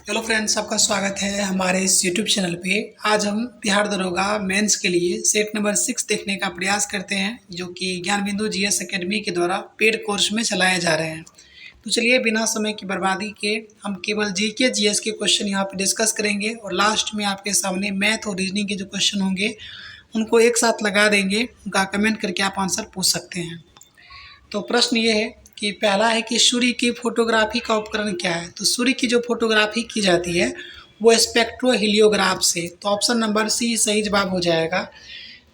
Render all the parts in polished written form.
Hello friends, आपका स्वागत है हमारे इस यूट्यूब चैनल पे। आज हम बिहार दरोगा मेंस के लिए सेट नंबर 6 देखने का प्रयास करते हैं, जो कि ज्ञान बिंदु जीएस एकेडमी के द्वारा पेड कोर्स में चलाए जा रहे हैं। तो चलिए बिना समय की बर्बादी के हम केवल जीके जीएस के क्वेश्चन यहाँ पे डिस्कस करेंगे और लास्ट में आपके सामने मैथ और रीजनिंग के जो क्वेश्चन होंगे उनको एक साथ लगा देंगे। उनका कमेंट करके आप आंसर पूछ सकते हैं। तो प्रश्न ये है कि पहला है कि सूर्य की फोटोग्राफी का उपकरण क्या है। तो सूर्य की जो फोटोग्राफी की जाती है वो स्पेक्ट्रोहीलियोग्राफ से। तो ऑप्शन नंबर सी सही जवाब हो जाएगा।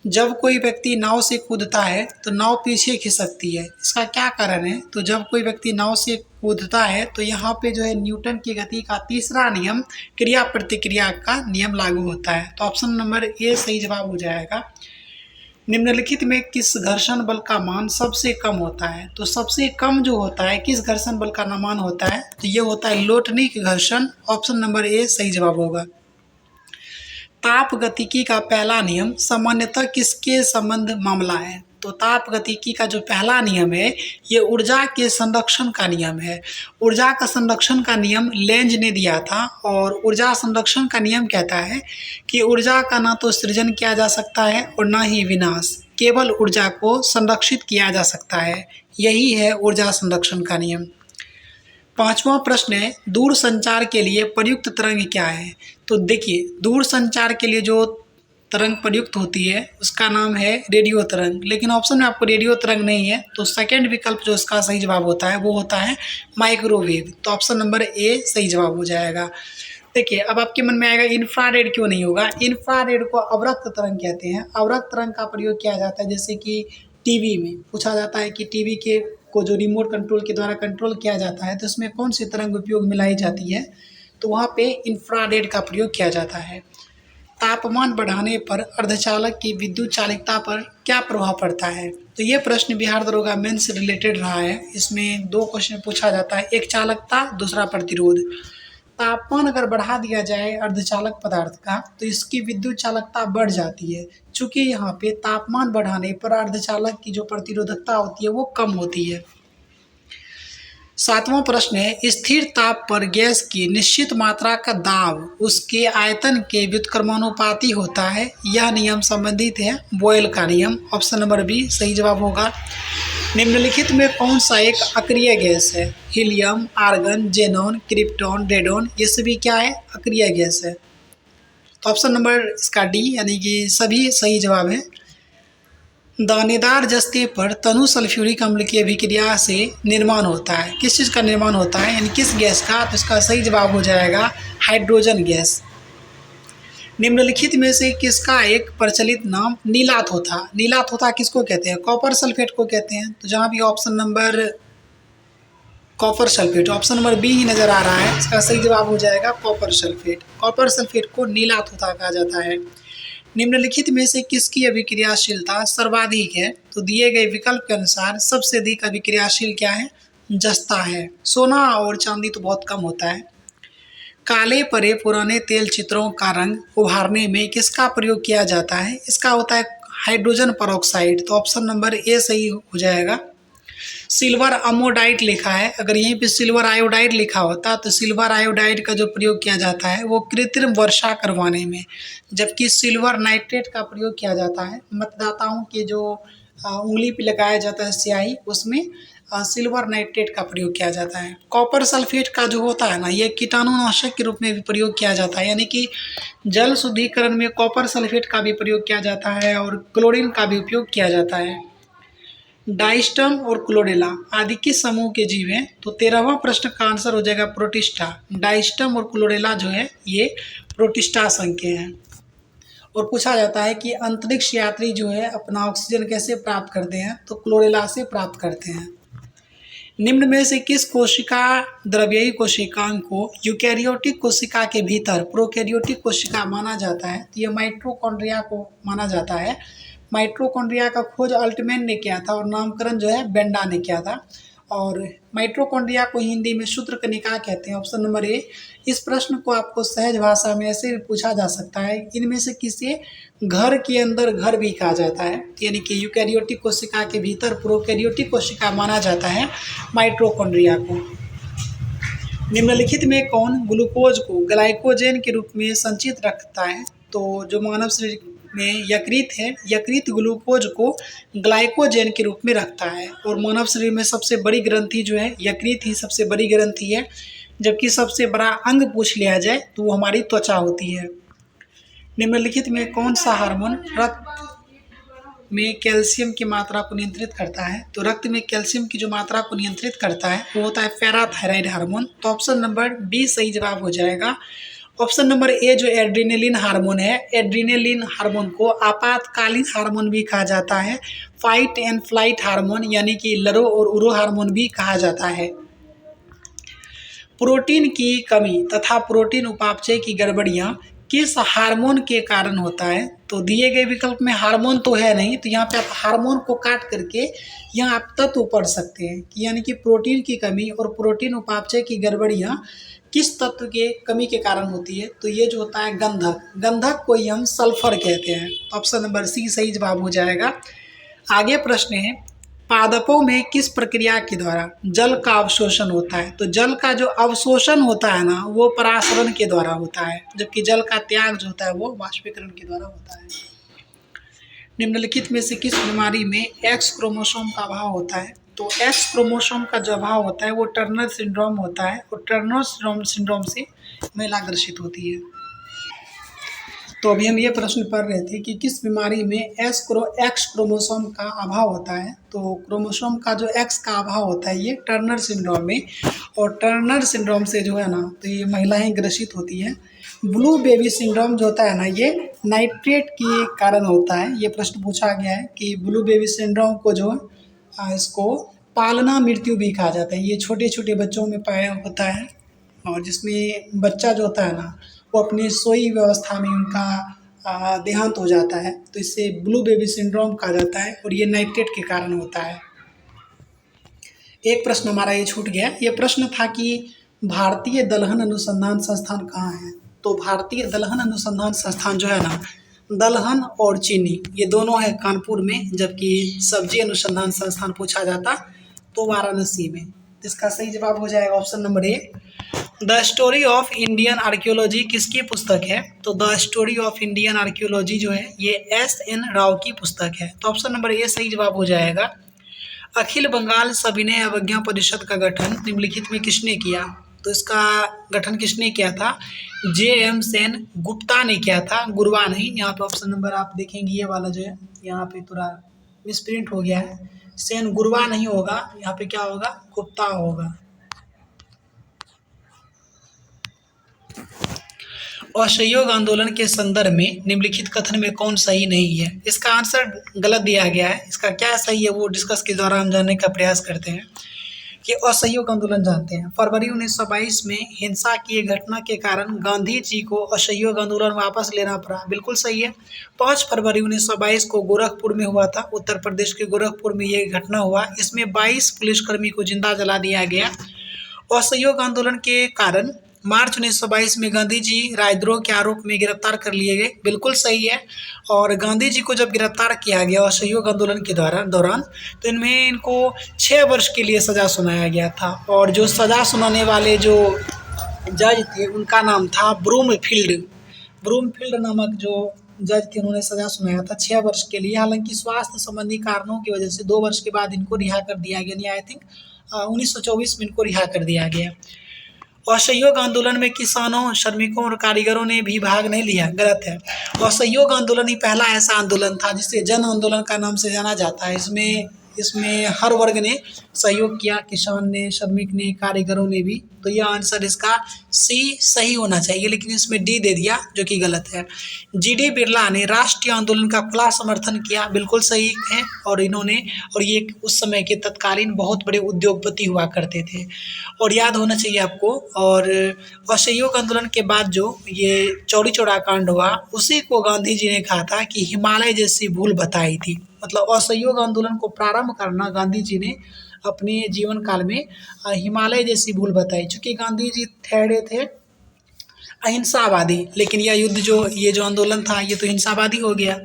जब कोई व्यक्ति नाव से कूदता है तो नाव पीछे खिसकती है, इसका क्या कारण है। तो जब कोई व्यक्ति नाव से कूदता है तो यहाँ पे जो है न्यूटन की गति का तीसरा नियम क्रिया प्रतिक्रिया का नियम लागू होता है। तो ऑप्शन नंबर ए सही जवाब हो जाएगा। निम्नलिखित में किस घर्षण बल का मान सबसे कम होता है। तो सबसे कम जो होता है किस घर्षण बल का मान होता है, तो ये होता है लोटनिक घर्षण। ऑप्शन नंबर ए सही जवाब होगा। ताप गतिकी का पहला नियम सामान्यतः किसके संबंध मामला है। तो ताप गतिकी का जो पहला नियम है ये ऊर्जा के संरक्षण का नियम है। ऊर्जा का संरक्षण का नियम लेंज ने दिया था और ऊर्जा संरक्षण का नियम कहता है कि ऊर्जा का ना तो सृजन किया जा सकता है और ना ही विनाश, केवल ऊर्जा को संरक्षित किया जा सकता है। यही है ऊर्जा संरक्षण का नियम। पांचवा प्रश्न है दूर संचार के लिए प्रयुक्त तरंग क्या है। तो देखिए, दूर संचार के लिए जो तरंग प्रयुक्त होती है उसका नाम है रेडियो तरंग, लेकिन ऑप्शन में आपको रेडियो तरंग नहीं है। तो सेकंड विकल्प जो इसका सही जवाब होता है वो होता है माइक्रोवेव। तो ऑप्शन नंबर ए सही जवाब हो जाएगा। देखिए, अब आपके मन में आएगा इंफ्रारेड क्यों नहीं होगा। इंफ्रारेड को अवरक्त तरंग कहते हैं। अवरक्त तरंग का प्रयोग किया जाता है जैसे कि टीवी में पूछा जाता है कि टीवी के को जो रिमोट कंट्रोल के द्वारा कंट्रोल किया जाता है तो उसमें कौन सी तरंग उपयोग में लाई जाती है, तो वहाँ पे इंफ्रारेड का प्रयोग किया जाता है। तापमान बढ़ाने पर अर्धचालक की विद्युत चालिकता पर क्या प्रभाव पड़ता है। तो ये प्रश्न बिहार दरोगा मेंस से रिलेटेड रहा है। इसमें दो क्वेश्चन पूछा जाता है, एक चालकता दूसरा प्रतिरोध। तापमान अगर बढ़ा दिया जाए अर्धचालक पदार्थ का तो इसकी विद्युत चालकता बढ़ जाती है। चूँकि यहाँ पे तापमान बढ़ाने पर अर्धचालक की जो प्रतिरोधकता होती है वो कम होती है। सातवां प्रश्न है स्थिर ताप पर गैस की निश्चित मात्रा का दाब उसके आयतन के व्युत्क्रमानुपाती होता है। यह नियम संबंधित है बॉयल का नियम। ऑप्शन नंबर बी सही जवाब होगा। निम्नलिखित में कौन सा एक अक्रिय गैस है। Helium, argon, xenon, krypton, radon, ये सभी क्या है, अक्रिय गैस है। तो ऑप्शन नंबर इसका डी यानी कि सभी सही जवाब है। दानेदार जस्ते पर तनु सल्फ्यूरिक अम्ल की अभिक्रिया से निर्माण होता है। किस चीज़ का निर्माण होता है यानी किस गैस का, तो इसका सही जवाब हो जाएगा हाइड्रोजन गैस। निम्नलिखित में से किसका एक प्रचलित नाम नीलाथोथा। नीलाथोथा किसको कहते हैं, कॉपर सल्फेट को कहते हैं। तो जहाँ भी option number copper sulphate, option number B ही नज़र आ रहा है, इसका सही जवाब हो जाएगा कॉपर सल्फेट। कॉपर सल्फेट को नीलाथोथा कहा जाता है। निम्नलिखित में से किसकी अभिक्रियाशीलता सर्वाधिक है। तो दिए गए विकल्प के अनुसार सबसे अधिक अभिक्रियाशील क्या है, जस्ता है। सोना और चांदी तो बहुत कम होता है। काले परे पुराने तेल चित्रों का रंग उभारने में किसका प्रयोग किया जाता है, इसका होता है हाइड्रोजन परऑक्साइड। तो ऑप्शन नंबर ए सही हो जाएगा। सिल्वर अमोडाइड लिखा है, अगर यहीं पे सिल्वर आयोडाइड लिखा होता तो सिल्वर आयोडाइड का जो प्रयोग किया जाता है वो कृत्रिम वर्षा करवाने में, जबकि सिल्वर नाइट्रेट का प्रयोग किया जाता है मतदाताओं के जो उंगली पे लगाया जाता है स्याही, उसमें सिल्वर नाइट्रेट का प्रयोग किया जाता है। कॉपर सल्फेट का जो होता है ना, ये कीटाणुनाशक के रूप में भी प्रयोग किया जाता है, यानी कि जल शुद्धिकरण में कॉपर सल्फेट का भी प्रयोग किया जाता है और क्लोरीन का भी उपयोग किया जाता है। डाइस्टम और क्लोरेला आदि किस समूह के जीव हैं। तो 13वां प्रश्न का आंसर हो जाएगा प्रोटिस्टा। डाइस्टम और क्लोरेला जो है ये प्रोटिस्टा संघ के हैं। और पूछा जाता है कि अंतरिक्ष यात्री जो है अपना ऑक्सीजन कैसे प्राप्त करते हैं, तो क्लोरेला से प्राप्त करते हैं। निम्न में से किस कोशिका द्रव्ययी कोशिकांग को यूकैरियोटिक कोशिका के भीतर प्रोकैरियोटिक कोशिका माना जाता है। तो यह माइटोकॉन्ड्रिया को माना जाता है। माइटोकॉन्ड्रिया का खोज अल्टमैन ने किया था और नामकरण जो है बेंडा ने किया था। और माइटोकॉन्ड्रिया को हिंदी में सूत्रकनिका कहते हैं। Option number A. इस प्रश्न को आपको सहज भाषा में ऐसे भी पूछा जा सकता है, इनमें से किसे घर के अंदर घर भी कहा जाता है, यानी कि यूकैरियोटिक कोशिका के भीतर प्रोकैरियोटिक कोशिका माना जाता है माइटोकॉन्ड्रिया को। निम्नलिखित में कौन ग्लूकोज को ग्लाइकोजन के रूप में संचित रखता है? तो जो मानव शरीर में यकृत है, यकृत ग्लूकोज को ग्लाइकोजन के रूप में रखता है। और मानव शरीर में सबसे बड़ी ग्रंथि जो है यकृत ही सबसे बड़ी ग्रंथि है, जबकि सबसे बड़ा अंग पूछ लिया जाए तो वो हमारी त्वचा होती है। निम्नलिखित में कौन सा हार्मोन रक्त में कैल्शियम की मात्रा को नियंत्रित करता है? तो रक्त में कैल्शियम की जो मात्रा को नियंत्रित करता है वो होता है पैराथायराइड हार्मोन। तो ऑप्शन नंबर बी सही जवाब हो जाएगा। ऑप्शन नंबर ए जो एड्रीनलिन हार्मोन है, एड्रीनलिन हार्मोन को आपातकालीन हार्मोन भी कहा जाता है, फाइट एंड फ्लाइट हार्मोन यानी कि लरो और उरो हार्मोन भी कहा जाता है। प्रोटीन की कमी तथा प्रोटीन उपापचय की गड़बड़ियाँ किस हार्मोन के कारण होता है? तो दिए गए विकल्प में हार्मोन तो है नहीं, तो यहाँ पे आप हार्मोन को काट करके यहाँ आप तत्व पढ़ सकते हैं कि यानी कि प्रोटीन की कमी और प्रोटीन उपापचय की गड़बड़ियाँ किस तत्व के कमी के कारण होती है? तो ये जो होता है गंधक, गंधक को ही हम सल्फर कहते हैं। तो ऑप्शन नंबर सी सही जवाब हो जाएगा। आगे प्रश्न है, पादपों में किस प्रक्रिया के द्वारा जल का अवशोषण होता है? तो जल का जो अवशोषण होता है ना वो परासरण के द्वारा होता है, जबकि जल का त्याग जो होता है वो वाष्पीकरण के द्वारा होता है। निम्नलिखित में से किस बीमारी में एक्स क्रोमोसोम का अभाव होता है? तो एक्स क्रोमोसोम का जो अभाव होता है वो टर्नर सिंड्रोम होता है, और टर्नर सिंड्रोम से महिला ग्रसित होती है। तो अभी हम ये प्रश्न पढ़ रहे थे कि किस बीमारी में एक्स क्रोमोसोम का अभाव होता है? तो क्रोमोसोम का जो एक्स का अभाव होता है ये टर्नर सिंड्रोम में, और टर्नर सिंड्रोम से जो है ना तो ये महिलाएं ग्रसित होती हैं। ब्लू बेबी सिंड्रोम जो होता है ना ये नाइट्रेट के कारण होता है। ये प्रश्न पूछा गया है कि ब्लू बेबी सिंड्रोम को जो इसको पालना मृत्यु भी कहा जाता है। ये छोटे छोटे बच्चों में पाया होता है, और जिसमें बच्चा जो होता है ना वो अपनी सोई व्यवस्था में उनका देहांत हो जाता है, तो इससे ब्लू बेबी सिंड्रोम कहा जाता है, और ये नाइट्रेट के कारण होता है। एक प्रश्न हमारा ये छूट गया। ये प्रश्न था कि भारतीय दलहन अनुसंधान संस्थान कहाँ है? तो भारतीय दलहन अनुसंधान संस्थान जो है ना, दलहन और चीनी ये दोनों है कानपुर में, जबकि सब्जी अनुसंधान संस्थान पूछा जाता तो वाराणसी में। इसका सही जवाब हो जाएगा option number A. The story of Indian archaeology किसकी पुस्तक है? तो the story of Indian archaeology जो है ये S.N. राव की पुस्तक है। तो ऑप्शन नंबर ए सही जवाब हो जाएगा। अखिल बंगाल सविनय अवज्ञा परिषद का गठन निम्नलिखित में किसने किया? तो इसका गठन किसने किया था? J.M. सेन गुप्ता ने किया था, गुरवा नहीं। यहाँ पे ऑप्शन नंबर आप देखेंगे ये वाला जो है यहाँ पे थोड़ा मिसप्रिंट हो गया है, सेन गुरवा नहीं होगा, यहाँ पे क्या होगा, गुप्ता होगा। असहयोग आंदोलन के संदर्भ में निम्नलिखित कथन में कौन सही नहीं है? इसका आंसर गलत दिया गया है। इसका क्या सही है वो डिस्कस के द्वारा हम जानने का प्रयास करते हैं कि असहयोग आंदोलन जानते हैं। फरवरी 1922 में हिंसा की एक घटना के कारण गांधी जी को असहयोग आंदोलन वापस लेना पड़ा, बिल्कुल सही है। 5 फरवरी 1922 को गोरखपुर में हुआ था, उत्तर प्रदेश के गोरखपुर में ये घटना हुआ। इसमें 22 पुलिसकर्मी को जिंदा जला दिया गया। असहयोग आंदोलन के कारण मार्च 1922 में गांधी जी राजद्रोह के आरोप में गिरफ्तार कर लिए गए, बिल्कुल सही है। और गांधी जी को जब गिरफ्तार किया गया असहयोग आंदोलन के दौरान तो इनको 6 वर्ष के लिए सज़ा सुनाया गया था, और जो सज़ा सुनाने वाले जो जज थे उनका नाम था ब्रूमफील्ड नामक जो जज थे, उन्होंने सज़ा सुनाया था 6 वर्ष के लिए। हालांकि स्वास्थ्य संबंधी कारणों की वजह से 2 वर्ष के बाद इनको रिहा कर दिया गया। आई थिंक 1924 में इनको रिहा कर दिया गया। असहयोग आंदोलन में किसानों, श्रमिकों और कारीगरों ने भी भाग नहीं लिया, गलत है। असहयोग आंदोलन ही पहला ऐसा आंदोलन था जिसे जन आंदोलन का नाम से जाना जाता है। इसमें हर वर्ग ने सहयोग किया, किसान ने, श्रमिक ने, कारीगरों ने भी। तो यह आंसर इसका सी सही होना चाहिए, लेकिन इसमें डी दे दिया जो कि गलत है। G.D. बिरला ने राष्ट्रीय आंदोलन का खुला समर्थन किया, बिल्कुल सही है। और ये उस समय के तत्कालीन बहुत बड़े उद्योगपति हुआ करते थे, और याद होना चाहिए आपको। और असहयोग आंदोलन के बाद जो ये चौरी चौरा कांड हुआ, उसी को गांधी जी ने कहा था कि हिमालय जैसी भूल बताई थी। मतलब असहयोग आंदोलन को प्रारंभ करना गांधी जी ने अपने जीवन काल में हिमालय जैसी भूल बताई, चूँकि गांधी जी ठहरे थे अहिंसावादी, लेकिन यह युद्ध ये जो आंदोलन था ये तो हिंसावादी हो गया।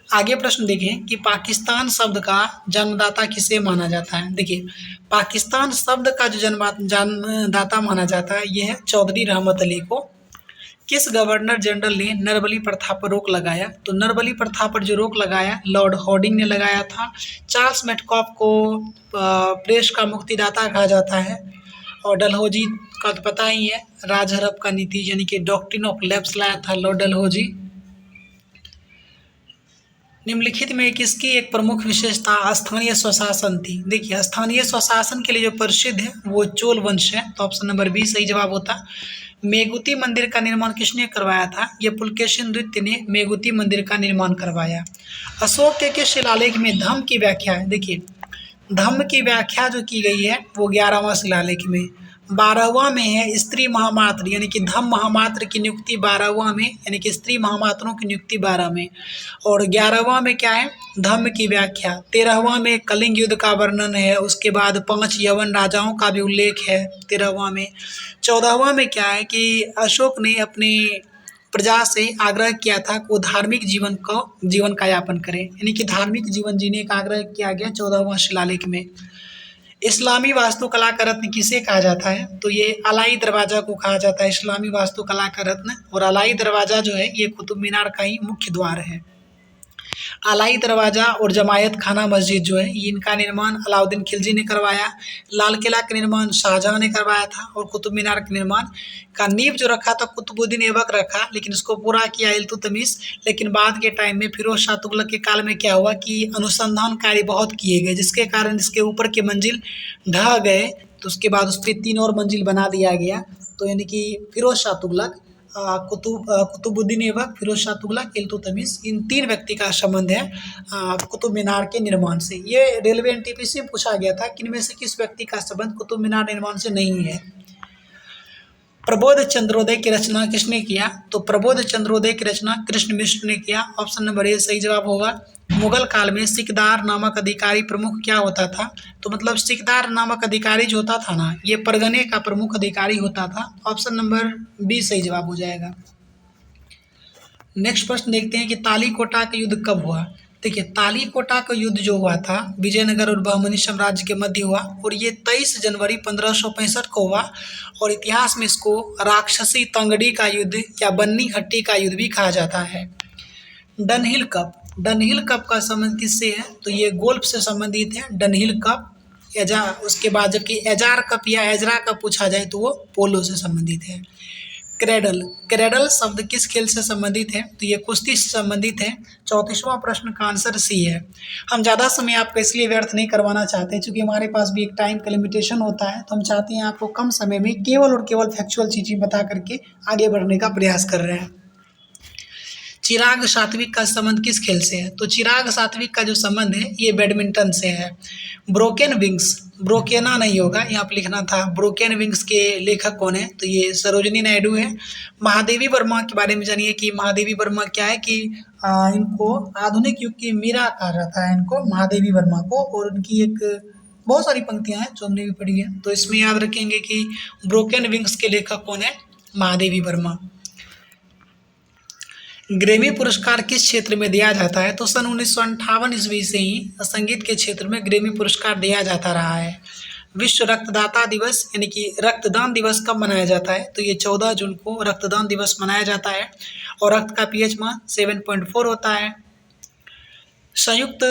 आगे प्रश्न देखें कि पाकिस्तान शब्द का जन्मदाता किसे माना जाता है। देखिए, पाकिस्तान शब्द का जो जन्मदाता माना जाता है ये है चौधरी रहमत अली को। किस गवर्नर जनरल ने नरबली प्रथा पर रोक लगाया? तो नरबली प्रथा पर जो रोक लगाया लॉर्ड हॉर्डिंग ने लगाया था। चार्ल्स मेटकॉफ को प्रेस का मुक्तिदाता कहा जाता है। और डलहौजी का तो पता ही है, राज हड़प का नीति यानी कि डॉक्ट्रिन ऑफ लैप्स लाया था लॉर्ड डलहौजी। निम्नलिखित में किसकी एक प्रमुख विशेषता स्थानीय स्वशासन थी? देखिए, स्थानीय स्वशासन के लिए जो प्रसिद्ध है वो चोल वंश है, तो ऑप्शन नंबर बी सही जवाब होता। मेगुती मंदिर का निर्माण किसने करवाया था? ये पुलकेशिन द्वितीय ने मेगुती मंदिर का निर्माण करवाया। अशोक के किस शिलालेख में धम्म की व्याख्या है? देखिए, धम्म की व्याख्या जो की गई है वो 11वां शिलालेख में। 12वां में है स्त्री महामात्र यानी कि धम्म महामात्र की नियुक्ति 12वां में, यानी कि स्त्री महामात्रों की नियुक्ति 12 में। और 11वां में क्या है? धम्म की व्याख्या। 13वां में कलिंग युद्ध का वर्णन है। उसके बाद 5 यवन राजाओं का भी उल्लेख है 13वां में। 14वां में क्या है कि अशोक ने अपनी प्रजा से आग्रह किया था कि वो धार्मिक जीवन का यापन करें, यानी कि धार्मिक जीवन जीने का आग्रह किया गया 14वां शिलालेख में। इस्लामी वास्तुकला का रत्न किसे कहा जाता है? तो ये अलाई दरवाजा को कहा जाता है इस्लामी वास्तुकला का रत्न। और अलाई दरवाजा जो है ये कुतुब मीनार का ही मुख्य द्वार है। अलाई दरवाजा और जमायत खाना मस्जिद जो है इनका निर्माण अलाउद्दीन खिलजी ने करवाया। लाल किला का निर्माण शाहजहां ने करवाया था। और कुतुब मीनार के निर्माण का नींव जो रखा था कुतुबुद्दीन ऐबक रखा, लेकिन इसको पूरा किया इल्तुतमिश। लेकिन बाद के टाइम में फिरोज शाह तुगलक के काल में क्या हुआ कि अनुसंधान कार्य बहुत किए गए, जिसके कारण इसके ऊपर के मंजिल ढह गए। तो उसके बाद उस पर 3 और मंजिल बना दिया गया। तो यानी कि फिरोज शाह तुगलक, कुतुबुद्दीन ऐबक, फिरोज शाह तुगलक, इल्तुतमिश, इन 3 व्यक्ति का संबंध है कुतुब मीनार के निर्माण से। ये रेलवे एनटीपीसी में पूछा गया था कि इनमें से किस व्यक्ति का संबंध कुतुब मीनार निर्माण से नहीं है। प्रबोध चंद्रोदय की रचना किसने किया? तो प्रबोध चंद्रोदय की रचना कृष्ण मिश्र ने किया। ऑप्शन नंबर ए सही जवाब होगा। मुगल काल में सिकदार नामक अधिकारी प्रमुख क्या होता था? तो मतलब सिकदार नामक अधिकारी जो होता था ना, ये परगने का प्रमुख अधिकारी होता था। ऑप्शन नंबर बी सही जवाब हो जाएगा। नेक्स्ट प्रश्न देखते हैं कि तालीकोटा का युद्ध कब हुआ। देखिए, तालीकोटा का युद्ध जो हुआ था विजयनगर और बहमनी साम्राज्य के मध्य हुआ और ये 23 जनवरी 1565 को हुआ। और इतिहास में इसको राक्षसी तंगड़ी का युद्ध या बन्नी हट्टी का युद्ध भी कहा जाता है। डनहिल कप, डनहिल कप का संबंध किससे है? तो ये गोल्फ से संबंधित है डनहिल कप। उसके बाद जबकि एजार कप या एजरा कप पूछा जाए तो वो पोलो से संबंधित है। क्रेडल, क्रेडल शब्द किस खेल से संबंधित है? तो ये कुश्ती से संबंधित है। 34वां प्रश्न का आंसर सी है। हम ज़्यादा समय आपको इसलिए व्यर्थ नहीं करवाना चाहते क्योंकि हमारे पास भी एक टाइम का लिमिटेशन होता है, तो हम चाहते हैं आपको कम समय में केवल और केवल फैक्चुअल चीज़ें बता करके आगे बढ़ने का प्रयास कर रहे हैं। चिराग सात्विक का संबंध किस खेल से है? तो चिराग सात्विक का जो संबंध है ये बैडमिंटन से है। ब्रोकन विंग्स, ब्रोकेना नहीं होगा, यहाँ पर लिखना था। ब्रोकन विंग्स के लेखक कौन है? तो ये सरोजिनी नायडू है। महादेवी वर्मा के बारे में जानिए कि महादेवी वर्मा क्या है कि इनको आधुनिक युग की मीरा कहा जाता है, इनको महादेवी वर्मा को। और उनकी एक बहुत सारी पंक्तियाँ हैं जो हमने भी पढ़ी है, तो इसमें याद रखेंगे कि ब्रोकन विंग्स के लेखक कौन है? महादेवी वर्मा। ग्रैमी पुरस्कार किस क्षेत्र में दिया जाता है? तो सन 1958 ईस्वी से ही संगीत के क्षेत्र में ग्रैमी पुरस्कार दिया जाता रहा है। विश्व रक्तदाता दिवस यानी कि रक्तदान दिवस कब मनाया जाता है? तो ये 14 जून को रक्तदान दिवस मनाया जाता है। और रक्त का पीएच मान 7.4 होता है। संयुक्त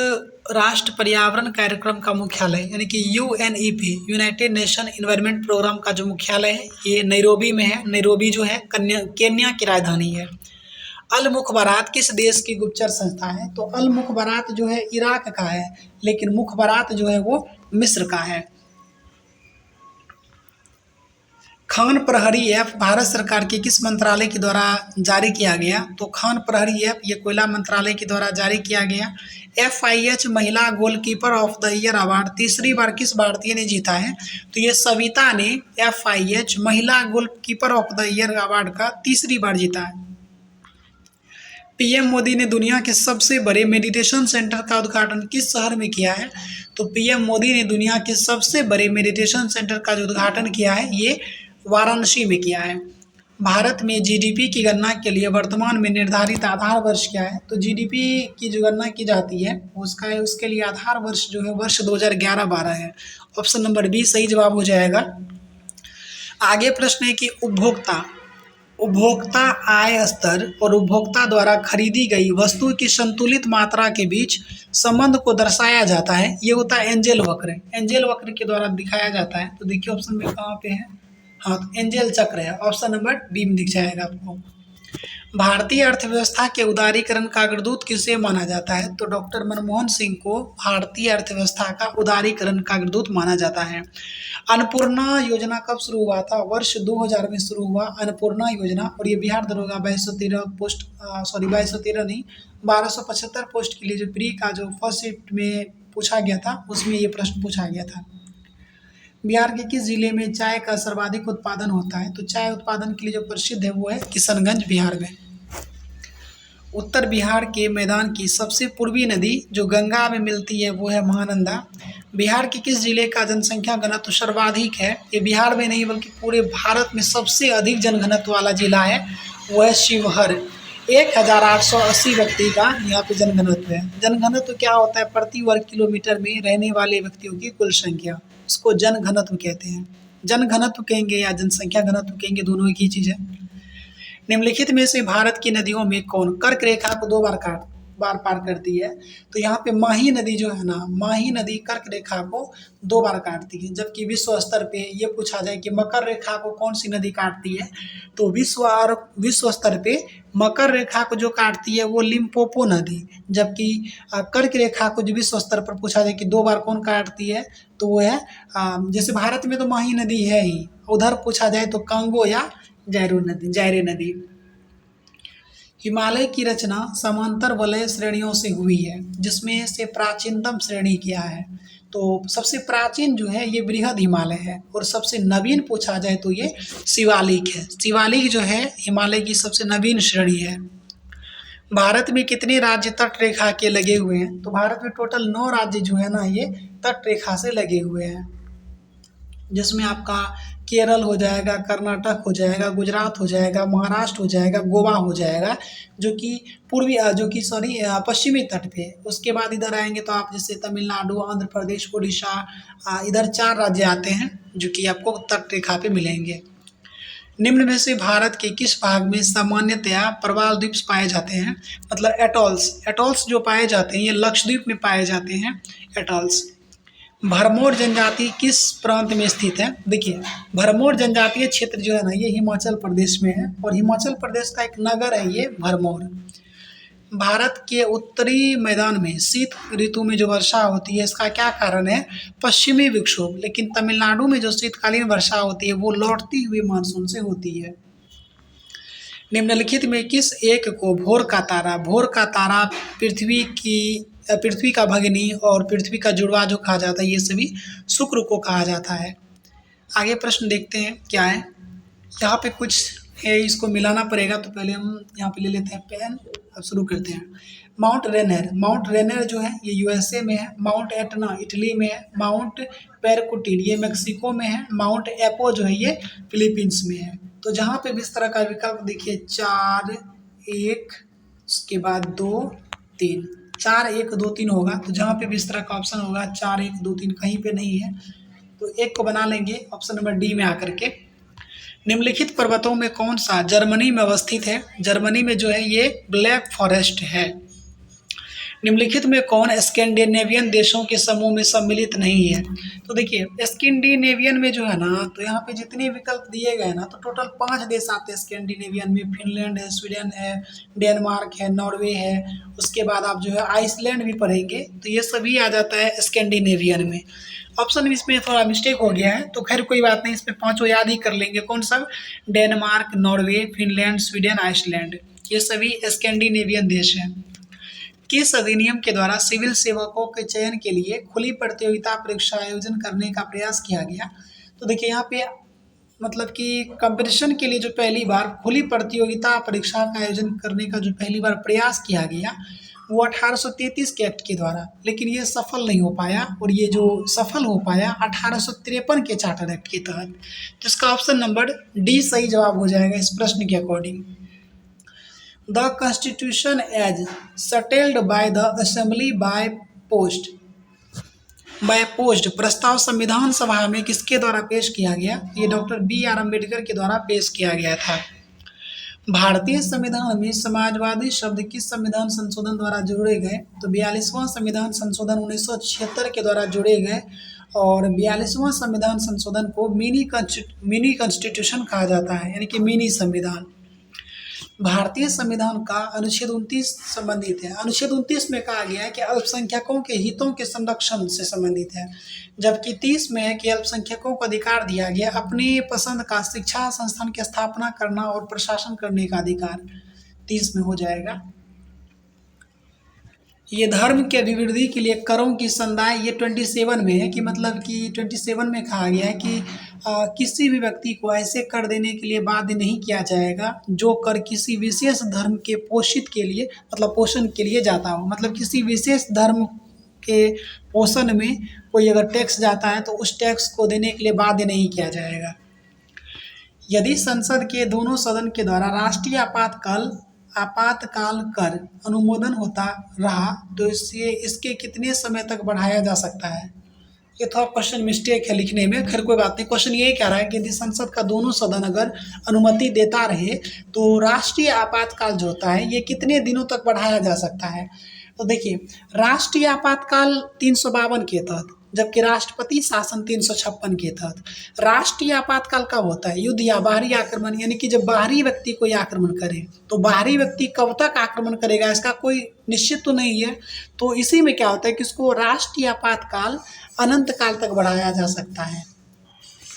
राष्ट्र पर्यावरण कार्यक्रम का मुख्यालय यानी कि UNEP, United Nation Environment Programme का जो मुख्यालय है ये नैरोबी में है। नैरोबी जो है केन्या की राजधानी है। अल मुखबरात किस देश की गुप्तचर संस्था है? तो अल मुखबरात जो है इराक का है, लेकिन मुखबरात जो है वो मिस्र का है। खान प्रहरी ऐप भारत सरकार के किस मंत्रालय के द्वारा जारी किया गया? तो खान प्रहरी ऐप ये कोयला मंत्रालय के द्वारा जारी किया गया। FIH महिला goalkeeper of the year award तीसरी बार किस भारतीय ने जीता है? तो ये सविता ने FIH महिला goalkeeper of the year award का तीसरी बार जीता है। PM मोदी ने दुनिया के सबसे बड़े मेडिटेशन सेंटर का उद्घाटन किस शहर में किया है? तो PM मोदी ने दुनिया के सबसे बड़े मेडिटेशन सेंटर का जो उद्घाटन किया है ये वाराणसी में किया है। भारत में जीडीपी की गणना के लिए वर्तमान में निर्धारित आधार वर्ष क्या है? तो जीडीपी की जो गणना की जाती है उसका उसके लिए आधार वर्ष जो है वर्ष 2011-12 है। ऑप्शन नंबर बी सही जवाब हो जाएगा। आगे प्रश्न है कि उपभोक्ता उपभोक्ता आय स्तर और उपभोक्ता द्वारा खरीदी गई वस्तु की संतुलित मात्रा के बीच संबंध को दर्शाया जाता है। ये होता है एंजेल वक्र। एंजेल वक्र के द्वारा दिखाया जाता है। तो देखिए ऑप्शन में कहाँ पे है? हाँ, तो एंजेल चक्र है। ऑप्शन नंबर बी में दिख जाएगा आपको। भारतीय अर्थव्यवस्था के उदारीकरण का अग्रदूत किसे माना जाता है? तो डॉक्टर मनमोहन सिंह को भारतीय अर्थव्यवस्था का उदारीकरण का अग्रदूत माना जाता है। अन्नपूर्णा योजना कब शुरू हुआ था? वर्ष 2000 में शुरू हुआ अन्नपूर्णा योजना, और ये बिहार दरोगा 2213 पोस्ट 2213 नहीं 1275 पोस्ट के लिए जो प्री का जो फर्स्ट शिफ्ट में पूछा गया था उसमें ये प्रश्न पूछा गया था। बिहार के किस जिले में चाय का सर्वाधिक उत्पादन होता है? तो चाय उत्पादन के लिए जो प्रसिद्ध है वो है किशनगंज बिहार में। उत्तर बिहार के मैदान की सबसे पूर्वी नदी जो गंगा में मिलती है वो है महानंदा। बिहार के किस जिले का जनसंख्या घनत्व सर्वाधिक है? ये बिहार में नहीं बल्कि पूरे भारत में सबसे अधिक जनघनत्व वाला जिला है वो है शिवहर। 1880 व्यक्ति का यहाँ पे जनघनत्व है। जनघनत्व क्या होता है? प्रति वर्ग किलोमीटर में रहने वाले व्यक्तियों की कुल संख्या, उसको जनघनत्व कहते हैं। जनघनत्व कहेंगे या जनसंख्या घनत्व कहेंगे, दोनों एक ही चीज़ है। निम्नलिखित में से भारत की नदियों में कौन कर्क रेखा को 2 बार पार करती है? तो यहाँ पे माही नदी जो है ना, माही नदी कर्क रेखा को 2 बार काटती है। जबकि विश्व स्तर पे ये पूछा जाए कि मकर रेखा को कौन सी नदी काटती है, तो विश्व स्तर पे मकर रेखा को जो काटती है वो लिम्पोपो नदी। जबकि कर्क रेखा को जो विश्व स्तर पर पूछा जाए कि 2 बार कौन काटती है, तो वो है जैसे भारत में तो माही नदी है ही, उधर पूछा जाए तो कांगो या जायरे नदी। हिमालय की रचना समांतर वलय श्रेणियों से हुई है, जिसमें से प्राचीनतम श्रेणी क्या है? तो सबसे प्राचीन जो है ये बृहद हिमालय है, और सबसे नवीन पूछा जाए तो ये शिवालिक है। शिवालिक जो है हिमालय की सबसे नवीन श्रेणी है। भारत में कितने राज्य तट रेखा के लगे हुए हैं? तो भारत में टोटल 9 राज्य जो है ना ये तट रेखा से लगे हुए हैं, जिसमें आपका केरल हो जाएगा, कर्नाटक हो जाएगा, गुजरात हो जाएगा, महाराष्ट्र हो जाएगा, गोवा हो जाएगा, जो कि पश्चिमी तट पे है। उसके बाद इधर आएंगे तो आप जैसे तमिलनाडु, आंध्र प्रदेश, उड़ीसा, इधर 4 राज्य आते हैं जो कि आपको तट रेखा पे मिलेंगे। निम्न में से भारत के किस भाग में सामान्यतया प्रवाल द्वीप पाए जाते हैं? मतलब एटॉल्स जो पाए जाते हैं ये लक्षद्वीप में पाए जाते हैं एटॉल्स। भरमौर जनजाति किस प्रांत में स्थित है? देखिए भरमौर जनजातीय क्षेत्र जो है ना ये हिमाचल प्रदेश में है, और हिमाचल प्रदेश का एक नगर है ये भरमौर। भारत के उत्तरी मैदान में शीत ऋतु में जो वर्षा होती है इसका क्या कारण है? पश्चिमी विक्षोभ। लेकिन तमिलनाडु में जो शीतकालीन वर्षा होती है वो लौटती हुई मानसून से होती है। निम्नलिखित में किस एक को भोर का तारा पृथ्वी का भगिनी और पृथ्वी का जुड़वा जो कहा जाता है ये सभी शुक्र को कहा जाता है। आगे प्रश्न देखते हैं क्या है। यहाँ पे कुछ है, इसको मिलाना पड़ेगा, तो पहले हम यहाँ पे ले लेते हैं पेन। अब शुरू करते हैं। माउंट रेनर जो है ये यूएसए में है। माउंट एटना इटली में है। माउंट पेरकुटिन ये मेक्सिको में है। माउंट एपो जो है ये फिलीपींस में है। तो जहाँ पे भी इस तरह का विकल्प देखिए 4 1 उसके बाद 2 3 4 1 2 3 होगा, तो जहाँ पे भी इस तरह का ऑप्शन होगा 4 1 2 3 कहीं पे नहीं है, तो एक को बना लेंगे ऑप्शन नंबर डी में आकर के। निम्नलिखित पर्वतों में कौन सा जर्मनी में अवस्थित है? जर्मनी में जो है ये ब्लैक फॉरेस्ट है। निम्नलिखित में कौन स्कैंडिनेवियन देशों के समूह में सम्मिलित नहीं है? तो देखिए स्कैंडिनेवियन में जो है ना, तो यहाँ पे जितने विकल्प दिए गए ना तो टोटल 5 देश आते हैं स्कैंडिनेवियन में। फिनलैंड है, स्वीडन है, डेनमार्क है, नॉर्वे है। उसके बाद आप जो है आइसलैंड भी पढ़ेंगे, तो ये सभी आ जाता है स्कैंडिनेवियन में। ऑप्शन इसमें थोड़ा मिस्टेक हो गया है, तो खैर कोई बात नहीं, इसमें 5 याद ही कर लेंगे। कौन सब? Denmark, Norway, Finland, Sweden, Iceland, ये सभी स्कैंडिनेवियन देश हैं। किस अधिनियम के द्वारा सिविल सेवकों के चयन के लिए खुली प्रतियोगिता परीक्षा आयोजन करने का प्रयास किया गया? तो देखिए यहाँ पे मतलब कि कंपटीशन के लिए जो पहली बार खुली प्रतियोगिता परीक्षा का आयोजन करने का जो पहली बार प्रयास किया गया वो 1833 के एक्ट के द्वारा, लेकिन ये सफल नहीं हो पाया, और ये जो सफल हो पाया 1853 के चार्टर एक्ट के तहत। तो इसका ऑप्शन नंबर डी सही जवाब हो जाएगा इस प्रश्न के according. The constitution as settled by the assembly by post प्रस्ताव संविधान सभा में किसके द्वारा पेश किया गया? ये डॉक्टर BR अम्बेडकर के द्वारा पेश किया गया था। भारतीय संविधान में समाजवादी शब्द किस संविधान संशोधन द्वारा जोड़े गए? तो 42वां संविधान संशोधन 1976 के द्वारा जोड़े गए, और 42वां संविधान संशोधन को मिनी कॉन्स्टिट्यूशन कहा जाता है, यानी कि मिनी संविधान। भारतीय संविधान का अनुच्छेद 29 संबंधित है। अनुच्छेद 29 में कहा गया है कि अल्पसंख्यकों के हितों के संरक्षण से संबंधित है, जबकि 30 में है कि अल्पसंख्यकों को अधिकार दिया गया अपनी पसंद का शिक्षा संस्थान की स्थापना करना और प्रशासन करने का अधिकार, 30 में हो जाएगा। ये धर्म के अभिवृद्धि के लिए करों की संदाय, ये 27 में है, कि मतलब कि 27 में कहा गया है कि किसी भी व्यक्ति को ऐसे कर देने के लिए बाध्य नहीं किया जाएगा जो कर किसी विशेष धर्म के पोषित के लिए, मतलब पोषण के लिए जाता हो। मतलब किसी विशेष धर्म के पोषण में कोई अगर टैक्स जाता है तो उस टैक्स को देने के लिए बाध्य नहीं किया जाएगा। यदि संसद के दोनों सदन के द्वारा राष्ट्रीय आपातकाल कर अनुमोदन होता रहा तो इसके कितने समय तक बढ़ाया जा सकता है? ये थोड़ा क्वेश्चन मिस्टेक है लिखने में, खैर कोई बात नहीं। क्वेश्चन यही कह रहा है कि यदि संसद का दोनों सदन अगर अनुमति देता रहे तो राष्ट्रीय आपातकाल जो होता है ये कितने दिनों तक बढ़ाया जा सकता है? तो देखिए, राष्ट्रीय आपातकाल 352 के तहत, जबकि राष्ट्रपति शासन 356 के तहत। राष्ट्रीय आपातकाल कब होता है? युद्ध या बाहरी आक्रमण, यानी कि जब बाहरी व्यक्ति कोई आक्रमण करे। तो बाहरी व्यक्ति कब तक आक्रमण करेगा इसका कोई निश्चित तो नहीं है, तो इसी में क्या होता है कि इसको राष्ट्रीय आपातकाल अनंत काल तक बढ़ाया जा सकता है।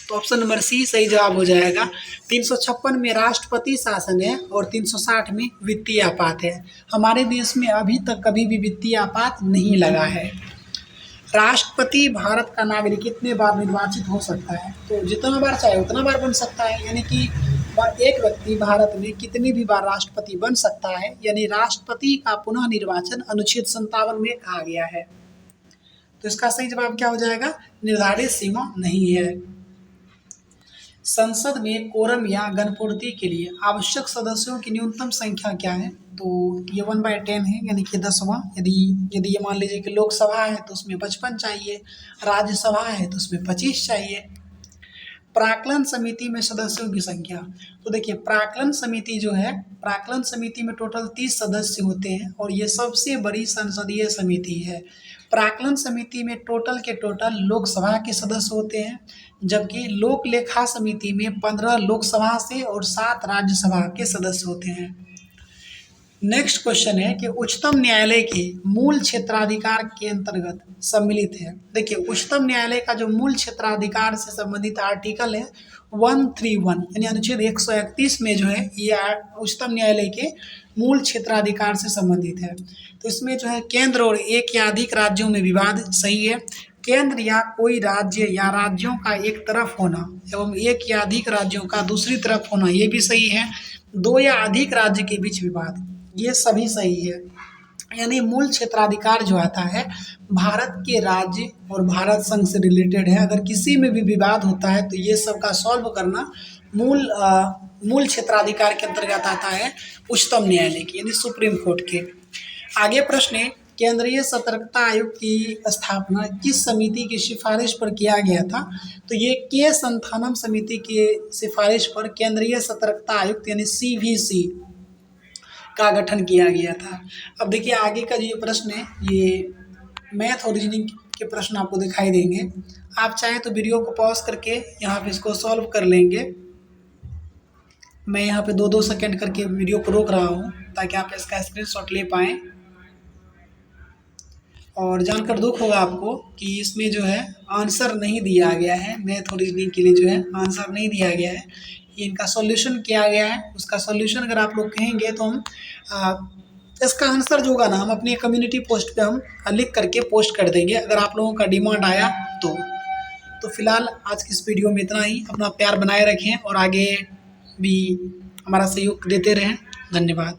तो ऑप्शन नंबर सी सही जवाब हो जाएगा। 356 में राष्ट्रपति शासन है और 360 में वित्तीय आपात है। हमारे देश में अभी तक कभी भी वित्तीय आपात नहीं लगा है। राष्ट्रपति भारत का नागरिक कितने बार निर्वाचित हो सकता है? तो जितना बार चाहे उतना बार बन सकता है, यानी कि एक व्यक्ति भारत में कितनी भी बार राष्ट्रपति बन सकता है, यानी राष्ट्रपति का पुनः निर्वाचन अनुच्छेद 57 में कहा गया है। तो इसका सही जवाब क्या हो जाएगा? निर्धारित सीमा नहीं है। संसद में कोरम या गणपूर्ति के लिए आवश्यक सदस्यों की न्यूनतम संख्या क्या है? तो ये 1/10 है, यानी कि 10वां। यदि ये मान लीजिए कि लोकसभा है तो उसमें 55 चाहिए, राज्यसभा है तो उसमें 25 चाहिए। प्राक्कलन समिति में सदस्यों की संख्या, तो देखिए प्राक्कलन समिति जो है, प्राक्कलन समिति में टोटल 30 सदस्य होते हैं और ये सबसे बड़ी संसदीय समिति है। प्राक्कलन समिति में टोटल के टोटल लोकसभा के सदस्य होते हैं, जबकि लोक लेखा समिति में 15 लोकसभा से और 7 राज्यसभा के सदस्य होते हैं। नेक्स्ट क्वेश्चन है कि उच्चतम न्यायालय के मूल क्षेत्राधिकार के अंतर्गत सम्मिलित है। देखिए, उच्चतम न्यायालय का जो मूल क्षेत्राधिकार से संबंधित आर्टिकल है 131, यानी अनुच्छेद 131 में जो है ये उच्चतम न्यायालय के मूल क्षेत्राधिकार से संबंधित है। तो इसमें जो है केंद्र और एक या अधिक राज्यों में विवाद सही है। केंद्र या कोई राज्य या राज्यों का एक तरफ होना एवं एक या अधिक राज्यों का दूसरी तरफ होना ये भी सही है। दो या अधिक राज्य के बीच विवाद ये सभी सही है। यानी मूल क्षेत्राधिकार जो आता है भारत के राज्य और भारत संघ से रिलेटेड है। अगर किसी में भी विवाद होता है तो ये सब का सॉल्व करना मूल क्षेत्राधिकार के अंतर्गत आता है उच्चतम न्यायालय की, यानी सुप्रीम कोर्ट के। आगे प्रश्न है, केंद्रीय सतर्कता आयोग की स्थापना किस समिति की सिफारिश पर किया गया था? तो ये के संथानम समिति की सिफारिश पर केंद्रीय सतर्कता आयुक्त यानी CVC का गठन किया गया था। अब देखिए आगे का जो प्रश्न है ये मैथ और रीजनिंग के प्रश्न आपको दिखाई देंगे। आप चाहें तो वीडियो को पॉज करके यहाँ पे इसको सॉल्व कर लेंगे। मैं यहाँ पे 2-2 सेकेंड करके वीडियो को रोक रहा हूँ ताकि आप इसका स्क्रीनशॉट ले पाएँ। और जानकर दुख होगा आपको कि इसमें जो है आंसर नहीं दिया गया है, मैथ और रीजनिंग के लिए जो है आंसर नहीं दिया गया है। ये इनका सॉल्यूशन किया गया है, उसका सॉल्यूशन अगर आप लोग कहेंगे तो हम इसका आंसर जो होगा ना हम अपनी कम्युनिटी पोस्ट पे हम लिख करके पोस्ट कर देंगे अगर आप लोगों का डिमांड आया तो फिलहाल आज की इस वीडियो में इतना ही। अपना प्यार बनाए रखें और आगे भी हमारा सहयोग देते रहें। धन्यवाद।